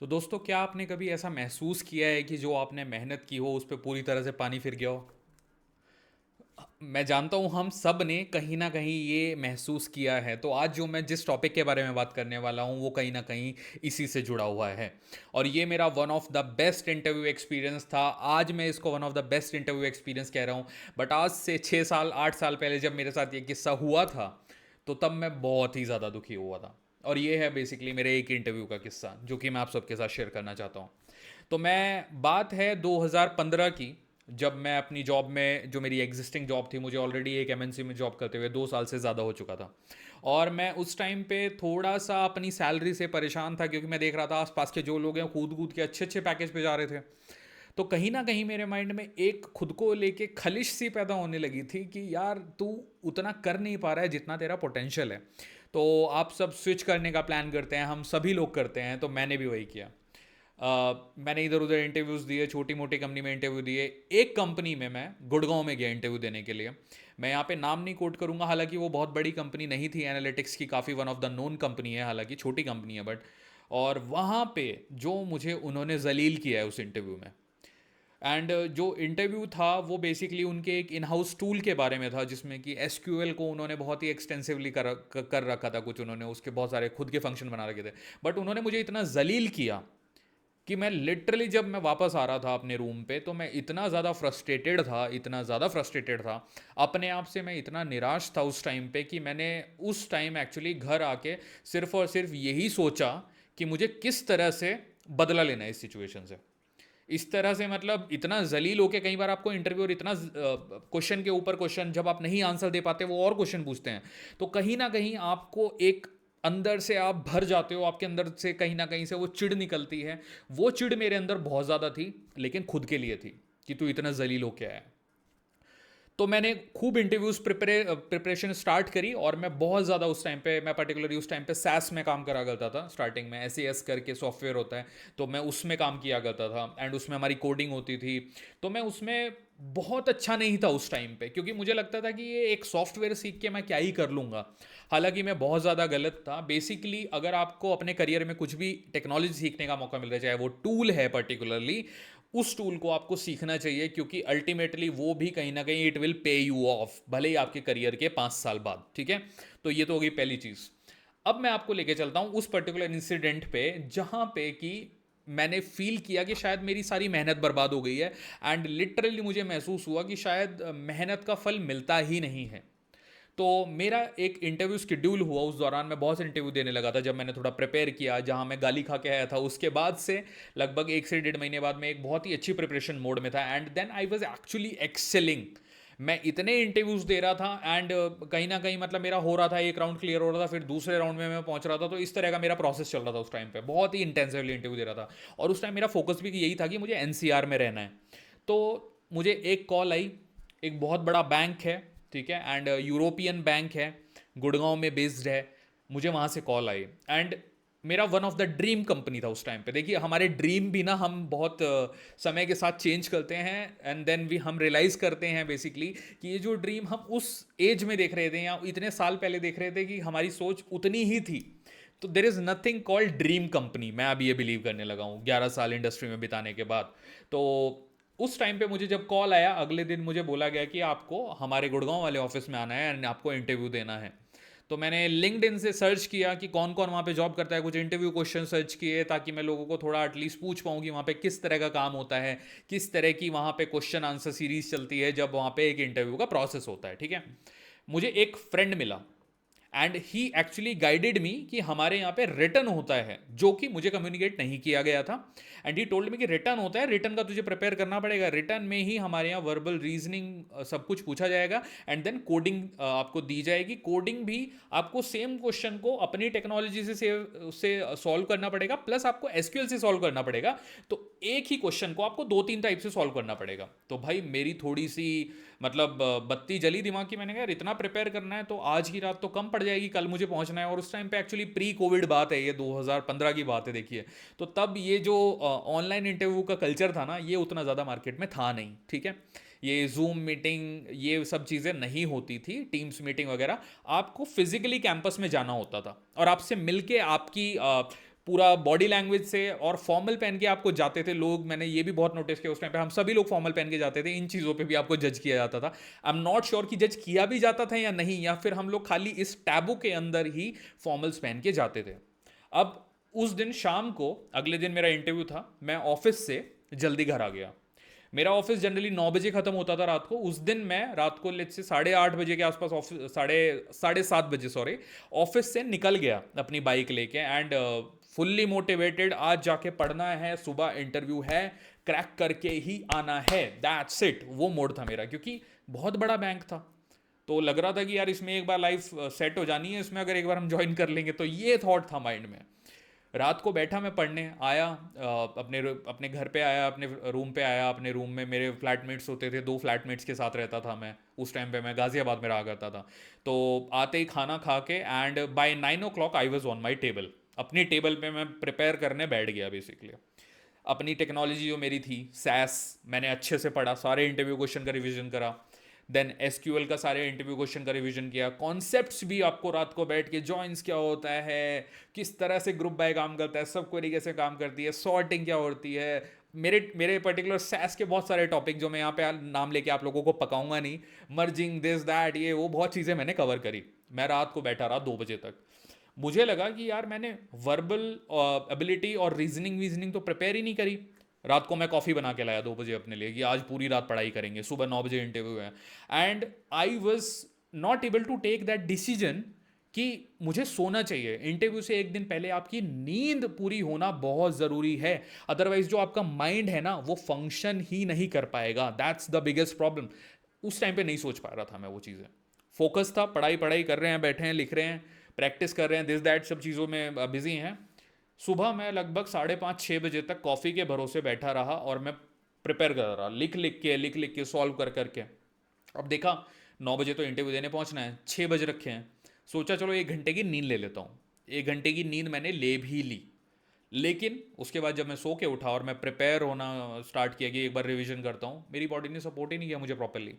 तो दोस्तों, क्या आपने कभी ऐसा महसूस किया है कि जो आपने मेहनत की हो उस पर पूरी तरह से पानी फिर गया हो? मैं जानता हूँ हम सब ने कहीं ना कहीं ये महसूस किया है। तो आज जो मैं जिस टॉपिक के बारे में बात करने वाला हूँ वो कहीं ना कहीं इसी से जुड़ा हुआ है। और ये मेरा one of the best interview experience था। आज मैं इसको one of the best interview experience कह रहा हूँ। बट आज से 6 साल 8 साल पहले जब मेरे साथ ये किस्सा हुआ था, तो तब मैं बहुत ही ज़्यादा दुखी हुआ था। और ये है बेसिकली मेरे एक इंटरव्यू का किस्सा जो कि मैं आप सबके साथ शेयर करना चाहता हूँ। तो मैं बात है 2015 की, जब मैं अपनी जॉब में, जो मेरी एग्जिस्टिंग जॉब थी, मुझे ऑलरेडी एक एमएनसी में जॉब करते हुए 2 साल से ज़्यादा हो चुका था। और मैं उस टाइम पे थोड़ा सा अपनी सैलरी से परेशान था, क्योंकि मैं देख रहा था आसपास के जो लोग हैं कूद कूद के अच्छे अच्छे पैकेज पे जा रहे थे। तो कहीं ना कहीं मेरे माइंड में एक खुद को लेके खलिश सी पैदा होने लगी थी कि यार तू उतना कर नहीं पा रहा है जितना तेरा पोटेंशियल है। तो आप सब स्विच करने का प्लान करते हैं, हम सभी लोग करते हैं, तो मैंने भी वही किया। मैंने इधर उधर इंटरव्यूज़ दिए, छोटी मोटी कंपनी में इंटरव्यू दिए। एक कंपनी में मैं गुड़गांव में गया इंटरव्यू देने के लिए। मैं यहाँ पे नाम नहीं कोट करूँगा, हालांकि वो बहुत बड़ी कंपनी नहीं थी, एनालिटिक्स की काफ़ी one of the known company है, हालांकि छोटी कंपनी है बट। और वहाँ पे जो मुझे उन्होंने जलील किया है उस इंटरव्यू में। एंड जो इंटरव्यू था वो बेसिकली उनके एक इन हाउस टूल के बारे में था, जिसमें कि एसक्यूएल को उन्होंने बहुत ही एक्सटेंसिवली कर रखा था। कुछ उन्होंने उसके बहुत सारे खुद के फंक्शन बना रखे थे। बट उन्होंने मुझे इतना जलील किया कि मैं लिटरली, जब मैं वापस आ रहा था अपने रूम पे, तो मैं इतना ज़्यादा फ्रस्ट्रेटेड था, इतना ज़्यादा फ्रस्ट्रेटेड था अपने आप से, मैं इतना निराश था उस टाइम पे कि मैंने उस टाइम एक्चुअली घर आके सिर्फ और सिर्फ यही सोचा कि मुझे किस तरह से बदला लेना है इस सिचुएशन से। इस तरह से मतलब इतना जलील होके, कई बार आपको इंटरव्यू और इतना क्वेश्चन के ऊपर क्वेश्चन, जब आप नहीं आंसर दे पाते वो और क्वेश्चन पूछते हैं, तो कहीं ना कहीं आपको एक अंदर से आप भर जाते हो, आपके अंदर से कहीं ना कहीं से वो चिढ़ निकलती है। वो चिढ़ मेरे अंदर बहुत ज़्यादा थी, लेकिन खुद के लिए थी कि तू इतना जलील होके आया। तो मैंने खूब इंटरव्यूज़ प्रिपरेशन स्टार्ट करी। और मैं बहुत ज़्यादा उस टाइम पे, मैं पर्टिकुलरली उस टाइम पे सैस में काम करा करता था। स्टार्टिंग में एस करके सॉफ्टवेयर होता है, तो मैं उसमें काम किया करता था। एंड उसमें हमारी कोडिंग होती थी। तो मैं उसमें बहुत अच्छा नहीं था उस टाइम पे, क्योंकि मुझे लगता था कि ये एक सॉफ्टवेयर सीख के मैं क्या ही कर लूँगा। हालांकि मैं बहुत ज़्यादा गलत था। बेसिकली अगर आपको अपने करियर में कुछ भी टेक्नोलॉजी सीखने का मौका मिल रहा है, चाहे वो टूल है पर्टिकुलरली, उस टूल को आपको सीखना चाहिए, क्योंकि अल्टीमेटली वो भी कहीं ना कहीं it will pay you of, भले ही आपके करियर के 5 साल बाद। ठीक है। तो ये तो होगी पहली चीज़। अब मैं आपको लेके चलता हूँ उस पर्टिकुलर इंसिडेंट पे, जहाँ पे कि मैंने फील किया कि शायद मेरी सारी मेहनत बर्बाद हो गई है। एंड लिटरली मुझे महसूस हुआ कि शायद मेहनत का फल मिलता ही नहीं है। तो मेरा एक इंटरव्यू शेड्यूल हुआ। उस दौरान मैं बहुत से इंटरव्यू देने लगा था, जब मैंने थोड़ा प्रिपेयर किया, जहां मैं गाली खा के आया था। उसके बाद से लगभग 1 से 1.5 महीने बाद मैं एक बहुत ही अच्छी प्रिपरेशन मोड में था। And then I was actually excelling. मैं इतने इंटरव्यूज दे रहा था। एंड कहीं ना कहीं मतलब मेरा हो रहा था, एक राउंड क्लियर हो रहा था, फिर दूसरे राउंड में मैं पहुंच रहा था। तो इस तरह का मेरा प्रोसेस चल रहा था उस टाइम पे। बहुत ही इंटेंसिवली इंटरव्यू दे रहा था। और उस टाइम मेरा फोकस भी यही था कि मुझे एनसीआर में रहना है। तो मुझे एक कॉल आई। एक बहुत बड़ा बैंक है, ठीक है, एंड यूरोपियन बैंक है, गुड़गांव में बेस्ड है। मुझे वहाँ से कॉल आई। एंड मेरा one of the dream company था उस टाइम पे। देखिए, हमारे ड्रीम भी ना हम बहुत समय के साथ चेंज करते हैं। एंड देन भी हम रियलाइज़ करते हैं बेसिकली कि ये जो ड्रीम हम उस एज में देख रहे थे या इतने साल पहले देख रहे थे, कि हमारी सोच उतनी ही थी। तो there is nothing called dream company, मैं अभी ये बिलीव करने लगा हूँ 11 साल इंडस्ट्री में बिताने के बाद। तो उस टाइम पे मुझे जब कॉल आया, अगले दिन मुझे बोला गया कि आपको हमारे गुड़गांव वाले ऑफिस में आना है एंड आपको इंटरव्यू देना है। तो मैंने लिंक्डइन से सर्च किया कि कौन कौन वहाँ पे जॉब करता है, कुछ इंटरव्यू क्वेश्चन सर्च किए, ताकि मैं लोगों को थोड़ा एटलीस्ट पूछ पाऊँ कि वहाँ पे किस तरह का काम होता है, किस तरह की वहाँ पे क्वेश्चन आंसर सीरीज चलती है जब वहाँ पे एक इंटरव्यू का प्रोसेस होता है। ठीक है। मुझे एक फ्रेंड मिला एंड ही एक्चुअली गाइडेड मी कि हमारे यहाँ पे रिटर्न होता है, जो कि मुझे कम्युनिकेट नहीं किया गया था। एंड ही टोल्ड मी कि रिटर्न होता है, रिटर्न का तुझे प्रिपेयर करना पड़ेगा। रिटर्न में ही हमारे यहाँ वर्बल रीजनिंग सब कुछ पूछा जाएगा। एंड देन कोडिंग आपको दी जाएगी। कोडिंग भी आपको सेम क्वेश्चन को अपनी टेक्नोलॉजी से सॉल्व करना पड़ेगा, प्लस आपको एसक्यूएल से सॉल्व करना पड़ेगा। तो एक ही क्वेश्चन को आपको 2-3 टाइप से सॉल्व करना पड़ेगा। तो भाई मेरी थोड़ी सी मतलब बत्ती जली दिमाग की। मैंने कहा यार इतना प्रिपेयर करना है तो आज की रात तो कम पड़ जाएगी, कल मुझे पहुंचना है। और उस टाइम पे एक्चुअली प्री कोविड बात है, ये 2015 की बात है देखिए। तो तब ये जो ऑनलाइन इंटरव्यू का कल्चर था ना, ये उतना ज़्यादा मार्केट में था नहीं। ठीक है। ये जूम मीटिंग ये सब चीज़ें नहीं होती थी, टीम्स मीटिंग वगैरह। आपको फिजिकली कैंपस में जाना होता था और आपसे मिलके आपकी पूरा बॉडी लैंग्वेज से, और फॉर्मल पहन के आपको जाते थे लोग, मैंने ये भी बहुत नोटिस किया उस टाइम पे हम सभी लोग फॉर्मल पहन के जाते थे, इन चीज़ों पे भी आपको जज किया जाता था। आई एम नॉट श्योर कि जज किया भी जाता था या नहीं, या फिर हम लोग खाली इस टैबू के अंदर ही फॉर्मल्स पहन के जाते थे। अब उस दिन शाम को, अगले दिन मेरा इंटरव्यू था, मैं ऑफिस से जल्दी घर आ गया। मेरा ऑफिस जनरली 9 बजे खत्म होता था रात को। उस दिन मैं रात को लेट से 8:30 बजे के आसपास, ऑफिस साढ़े 7 बजे सॉरी, ऑफिस से निकल गया अपनी बाइक लेके, एंड फुल्ली मोटिवेटेड, आज जाके पढ़ना है, सुबह इंटरव्यू है, क्रैक करके ही आना है, दैट्स इट। वो मोड था मेरा, क्योंकि बहुत बड़ा बैंक था, तो लग रहा था कि यार इसमें एक बार लाइफ सेट हो जानी है, इसमें अगर एक बार हम ज्वाइन कर लेंगे, तो ये थॉट था माइंड में। रात को बैठा मैं पढ़ने, आया अपने अपने घर पे आया, अपने रूम पे आया। अपने रूम में मेरे फ्लैटमेट्स होते थे, 2 फ्लैटमेट्स के साथ रहता था मैं उस टाइम पे, मैं गाजियाबाद में रहा करता था। तो आते ही खाना खा के, and by 9 o'clock I was on my table. अपनी टेबल पे मैं प्रिपेयर करने बैठ गया बेसिकली। अपनी टेक्नोलॉजी जो मेरी थी, सैस, मैंने अच्छे से पढ़ा, सारे इंटरव्यू क्वेश्चन का रिवीजन करा। देन एसक्यूएल का सारे इंटरव्यू क्वेश्चन का रिवीजन किया। कॉन्सेप्ट्स भी आपको रात को बैठ के, जॉइंस क्या होता है, किस तरह से ग्रुप बाय काम करता है, सब क्वेरी कैसे काम करती है, सॉर्टिंग क्या होती है, मेरे मेरे पर्टिकुलर सैस के बहुत सारे टॉपिक जो मैं यहाँ पे नाम लेके आप लोगों को पकाऊंगा नहीं, मर्जिंग दिस दैट ये वो, बहुत चीज़ें मैंने कवर करी। मैं रात को बैठा रहा 2 बजे तक। मुझे लगा कि यार मैंने वर्बल एबिलिटी और रीजनिंग वीजनिंग तो प्रिपेयर ही नहीं करी। रात को मैं कॉफ़ी बना के लाया 2 बजे अपने लिए कि आज पूरी रात पढ़ाई करेंगे, सुबह 9 बजे इंटरव्यू है। And I was not able to take that decision कि मुझे सोना चाहिए। इंटरव्यू से एक दिन पहले आपकी नींद पूरी होना बहुत ज़रूरी है, अदरवाइज जो आपका माइंड है ना, वो फंक्शन ही नहीं कर पाएगा। That's the biggest problem. उस टाइम पे नहीं सोच पा रहा था मैं वो चीज़ें। फोकस था, पढ़ाई पढ़ाई कर रहे हैं, बैठे हैं, लिख रहे हैं, प्रैक्टिस कर रहे हैं, दिस दैट सब चीज़ों में बिजी हैं। सुबह मैं लगभग 5:30-6 बजे तक कॉफ़ी के भरोसे बैठा रहा, और मैं प्रिपेयर कर रहा, लिख लिख के सॉल्व कर करके। अब देखा 9 बजे तो इंटरव्यू देने पहुंचना है, 6 बज रखे हैं। सोचा चलो 1 घंटे की नींद ले लेता हूँ। 1 घंटे की नींद मैंने ले भी ली, लेकिन उसके बाद जब मैं सो के उठा और मैं प्रिपेयर होना स्टार्ट किया कि एक बार रिवीजन करता हूँ, मेरी बॉडी ने सपोर्ट ही नहीं किया मुझे प्रॉपरली,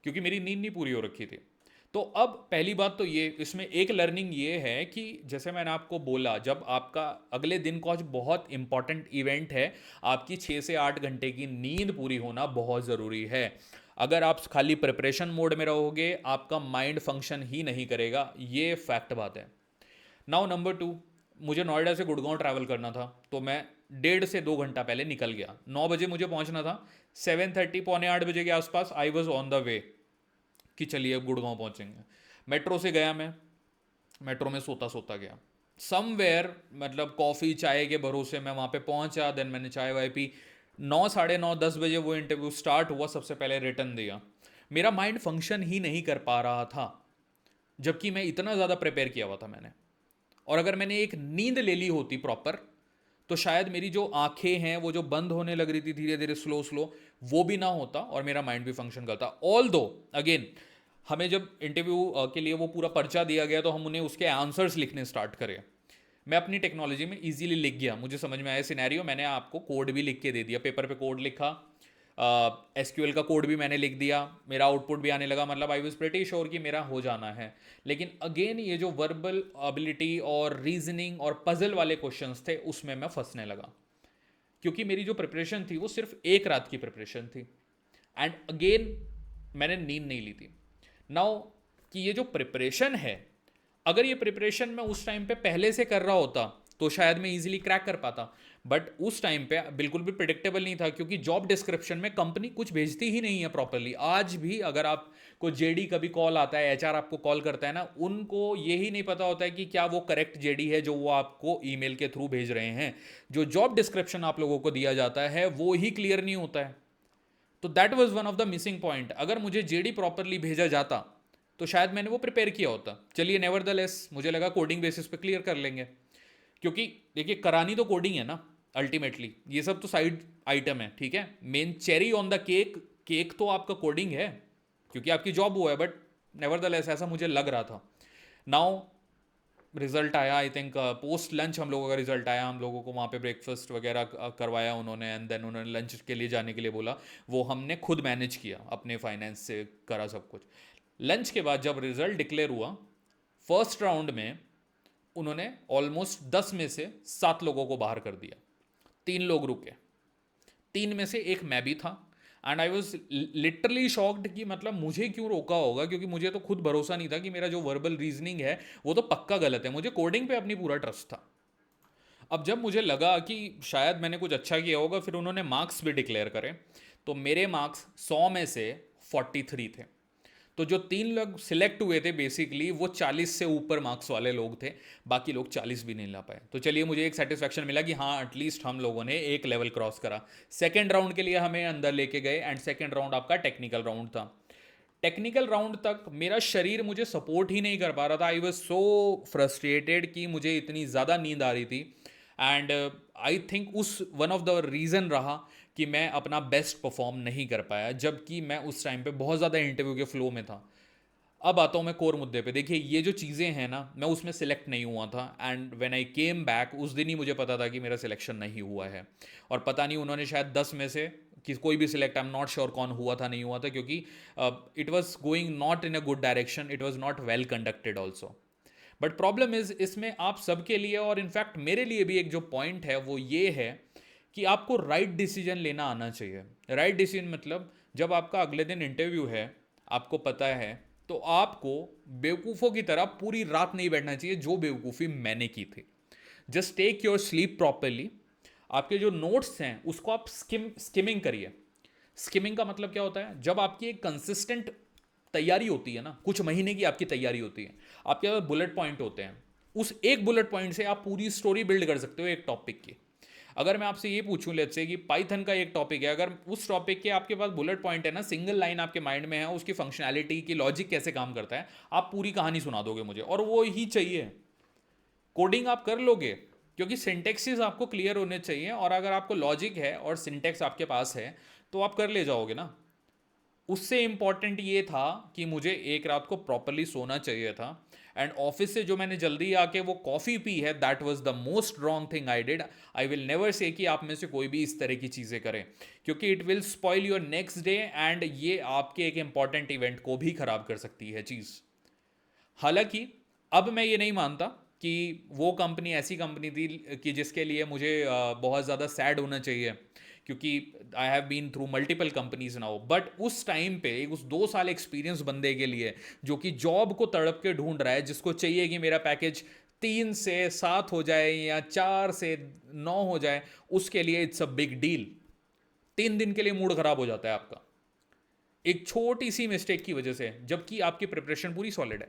क्योंकि मेरी नींद नहीं पूरी हो रखी थी। तो अब पहली बात तो ये, इसमें एक लर्निंग ये है कि जैसे मैंने आपको बोला, जब आपका अगले दिन का बहुत इंपॉर्टेंट इवेंट है, आपकी 6 से 8 घंटे की नींद पूरी होना बहुत ज़रूरी है। अगर आप खाली प्रिपरेशन मोड में रहोगे, आपका माइंड फंक्शन ही नहीं करेगा, ये फैक्ट बात है। नाउ नंबर 2, मुझे नोएडा से गुड़गांव ट्रैवल करना था, तो मैं 1.5 से 2 घंटा पहले निकल गया। 9 बजे मुझे पहुंचना था, 7:30 पौने 8 बजे के आसपास आई वॉज ऑन द वे कि चलिए अब गुड़गांव पहुंचेंगे। मेट्रो से गया मैं, मेट्रो में सोता सोता गया समवेयर, मतलब कॉफ़ी चाय के भरोसे मैं वहाँ पे पहुँचा। देन मैंने चाय वाय पी। 9, साढ़े 9, 10 बजे वो इंटरव्यू स्टार्ट हुआ। सबसे पहले रिटर्न दिया। मेरा माइंड फंक्शन ही नहीं कर पा रहा था, जबकि मैं इतना ज़्यादा प्रिपेयर किया हुआ था मैंने। और अगर मैंने एक नींद ले ली होती प्रॉपर, तो शायद मेरी जो आंखें हैं वो जो बंद होने लग रही थी धीरे धीरे, स्लो स्लो, वो भी ना होता, और मेरा माइंड भी फंक्शन करता। ऑल दो अगेन, हमें जब इंटरव्यू के लिए वो पूरा पर्चा दिया गया, तो हम उन्हें उसके आंसर्स लिखने स्टार्ट करें। मैं अपनी टेक्नोलॉजी में इजीली लिख गया, मुझे समझ में आया सिनेरियो, मैंने आपको कोड भी लिख के दे दिया, पेपर पे कोड लिखा, एसक्यूएल का कोड भी मैंने लिख दिया, मेरा आउटपुट भी आने लगा, मतलब आई वाज प्रीटी श्योर कि मेरा हो जाना है। लेकिन अगेन ये जो वर्बल एबिलिटी और रीजनिंग और पजल वाले क्वेश्चंस थे, उसमें मैं फंसने लगा, क्योंकि मेरी जो प्रिपरेशन थी वो सिर्फ एक रात की प्रिपरेशन थी, एंड अगेन मैंने नींद नहीं ली थी। नाउ कि ये जो प्रिपरेशन है, अगर ये प्रिपरेशन मैं उस टाइम पे पहले से कर रहा होता, तो शायद मैं इजीली क्रैक कर पाता। बट उस टाइम पे बिल्कुल भी प्रिडिक्टेबल नहीं था, क्योंकि जॉब डिस्क्रिप्शन में कंपनी कुछ भेजती ही नहीं है प्रॉपरली। आज भी अगर आपको जेडी कभी कॉल आता है, एचआर आपको कॉल करता है ना, उनको यही नहीं पता होता है कि क्या वो करेक्ट जेडी है जो वो आपको ईमेल के थ्रू भेज रहे हैं। जो जॉब डिस्क्रिप्शन आप लोगों को दिया जाता है वो ही क्लियर नहीं होता है। तो that was one of the missing point. अगर मुझे जेडी प्रॉपरली भेजा जाता, तो शायद मैंने वो प्रिपेयर किया होता। चलिए नेवरदलेस, मुझे लगा कोडिंग बेसिस पे क्लियर कर लेंगे, क्योंकि देखिए करानी तो कोडिंग है ना अल्टीमेटली, ये सब तो साइड आइटम है, ठीक है। Main cherry on the cake, cake तो आपका कोडिंग है, क्योंकि आपकी जॉब वो है। बट नेवरदलेस ऐसा मुझे लग रहा था। नाउ रिजल्ट आया, आई थिंक पोस्ट लंच हम लोगों का रिजल्ट आया। हम लोगों को वहाँ पे ब्रेकफास्ट वगैरह करवाया उन्होंने, एंड देन उन्होंने लंच के लिए जाने के लिए बोला। वो हमने खुद मैनेज किया, अपने फाइनेंस से करा सब कुछ। लंच के बाद जब रिजल्ट डिक्लेयर हुआ, फर्स्ट राउंड में उन्होंने ऑलमोस्ट 10 में से 7 लोगों को बाहर कर दिया। 3 लोग रुके, 3 में से एक मैं भी था। And I was literally shocked कि मतलब मुझे क्यों रोका होगा, क्योंकि मुझे तो खुद भरोसा नहीं था कि मेरा जो वर्बल रीजनिंग है वो तो पक्का गलत है। मुझे कोडिंग पे अपनी पूरा ट्रस्ट था। अब जब मुझे लगा कि शायद मैंने कुछ अच्छा किया होगा, फिर उन्होंने मार्क्स भी डिक्लेयर करे। तो मेरे मार्क्स 100 में से 43 थे। तो जो 3 लोग सिलेक्ट हुए थे बेसिकली वो 40 से ऊपर मार्क्स वाले लोग थे, बाकी लोग 40 भी नहीं ला पाए। तो चलिए मुझे एक सेटिस्फेक्शन मिला कि हाँ एटलीस्ट हम लोगों ने एक लेवल क्रॉस करा। सेकेंड राउंड के लिए हमें अंदर लेके गए एंड सेकेंड राउंड आपका टेक्निकल राउंड था। टेक्निकल राउंड तक मेरा शरीर मुझे सपोर्ट ही नहीं कर पा रहा था। आई वॉज सो फ्रस्ट्रेटेड कि मुझे इतनी ज़्यादा नींद आ रही थी। एंड आई थिंक उस वन ऑफ द रीज़न रहा कि मैं अपना बेस्ट परफॉर्म नहीं कर पाया, जबकि मैं उस टाइम पे बहुत ज़्यादा इंटरव्यू के फ्लो में था। अब आता हूँ मैं कोर मुद्दे पे। देखिए ये जो चीज़ें हैं ना, मैं उसमें सिलेक्ट नहीं हुआ था and when I came back उस दिन ही मुझे पता था कि मेरा सिलेक्शन नहीं हुआ है। और पता नहीं उन्होंने शायद 10 में से कि कोई भी select, I am not sure कौन हुआ था नहीं हुआ था, क्योंकि it was going not in a good direction, it was not well conducted also. But problem is इसमें आप सबके लिए और इनफैक्ट मेरे लिए भी एक जो पॉइंट है वो ये है कि आपको राइट डिसीजन लेना आना चाहिए। राइट डिसीजन मतलब जब आपका अगले दिन इंटरव्यू है, आपको पता है, तो आपको बेवकूफ़ों की तरह पूरी रात नहीं बैठना चाहिए जो बेवकूफ़ी मैंने की थी। Just take your sleep properly. आपके जो नोट्स हैं उसको आप स्किमिंग करिए। स्किमिंग का मतलब क्या होता है, जब आपकी एक कंसिस्टेंट तैयारी होती है ना, कुछ महीने की आपकी तैयारी होती है, आपके पास बुलेट पॉइंट होते हैं, उस एक बुलेट पॉइंट से आप पूरी स्टोरी बिल्ड कर सकते हो एक टॉपिक की। अगर मैं आपसे ये पूछूं लेट्स से कि पाइथन का एक टॉपिक है, अगर उस टॉपिक के आपके पास बुलेट पॉइंट है ना, सिंगल लाइन आपके माइंड में है, उसकी फंक्शनैलिटी की लॉजिक कैसे काम करता है, आप पूरी कहानी सुना दोगे मुझे, और वो ही चाहिए। कोडिंग आप कर लोगे क्योंकि सिंटेक्सिस आपको क्लियर होने चाहिए, और अगर आपको लॉजिक है और सिंटेक्स आपके पास है तो आप कर ले जाओगे ना। उससे इंपॉर्टेंट ये था कि मुझे एक रात को प्रॉपरली सोना चाहिए था। एंड ऑफिस से जो मैंने जल्दी आके वो कॉफ़ी पी है, that was the most wrong thing I did. I will never say कि आप में से कोई भी इस तरह की चीज़ें करें, क्योंकि it will spoil your next day and ये आपके एक इंपॉर्टेंट इवेंट को भी खराब कर सकती है चीज़। हालांकि अब मैं ये नहीं मानता कि वो कंपनी ऐसी कंपनी थी कि जिसके लिए मुझे बहुत ज़्यादा सैड होना चाहिए, क्योंकि I have been through multiple companies now. But उस टाइम पे एक उस 2 साल एक्सपीरियंस बंदे के लिए जो कि जॉब को तड़प के ढूंढ रहा है, जिसको चाहिए कि मेरा पैकेज 3 से 7 हो जाए या 4 से 9 हो जाए, उसके लिए इट्स अ बिग डील। 3 दिन के लिए मूड खराब हो जाता है आपका एक छोटी सी मिस्टेक की वजह से, जबकि आपकी प्रिपरेशन पूरी सॉलिड है।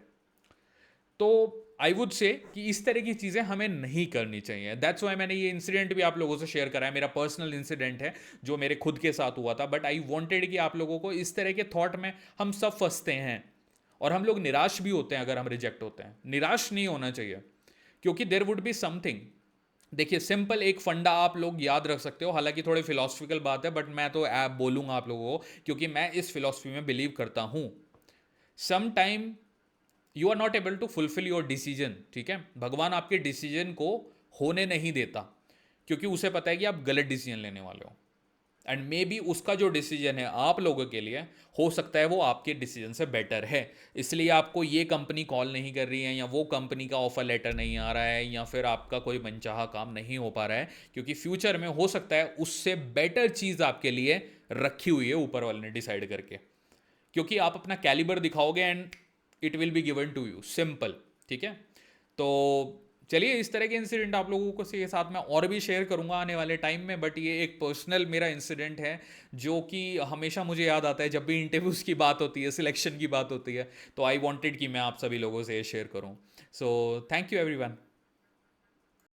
तो आई वुड से कि इस तरह की चीज़ें हमें नहीं करनी चाहिए। दैट्स वाई मैंने ये इंसिडेंट भी आप लोगों से शेयर करा है। मेरा पर्सनल इंसिडेंट है जो मेरे खुद के साथ हुआ था, बट आई वांटेड कि आप लोगों को इस तरह के थॉट में हम सब फंसते हैं और हम लोग निराश भी होते हैं अगर हम रिजेक्ट होते हैं। निराश नहीं होना चाहिए, क्योंकि देर वुड बी समथिंग। देखिए सिंपल एक फंडा आप लोग याद रख सकते हो, हालांकि थोड़ी फिलोसफिकल बात है, बट मैं तो ऐप बोलूंगा आप लोगों को क्योंकि मैं इस फिलोसफी में बिलीव करता हूं। Some time you are not able to fulfil your decision. ठीक है, भगवान आपके डिसीजन को होने नहीं देता, क्योंकि उसे पता है कि आप गलत डिसीजन लेने वाले हो। एंड मे बी उसका जो डिसीजन है आप लोगों के लिए हो सकता है वो आपके डिसीजन से बेटर है, इसलिए आपको ये कंपनी कॉल नहीं कर रही है, या वो कंपनी का ऑफर लेटर नहीं आ रहा है, या फिर आपका कोई मनचाहा काम नहीं हो पा रहा है, क्योंकि फ्यूचर में हो सकता है उससे बेटर चीज़ आपके लिए रखी हुई है ऊपर वाले ने डिसाइड करके। क्योंकि आप अपना कैलिबर दिखाओगे and it will be given to you, simple. ठीक है, तो चलिए इस तरह के इंसिडेंट आप लोगों को के साथ मैं और भी शेयर करूंगा आने वाले टाइम में, बट ये एक पर्सनल मेरा इंसिडेंट है जो कि हमेशा मुझे याद आता है जब भी इंटरव्यूज़ की बात होती है, सिलेक्शन की बात होती है, तो आई वॉन्टेड कि मैं आप सभी लोगों से शेयर करूँ। So thank you everyone.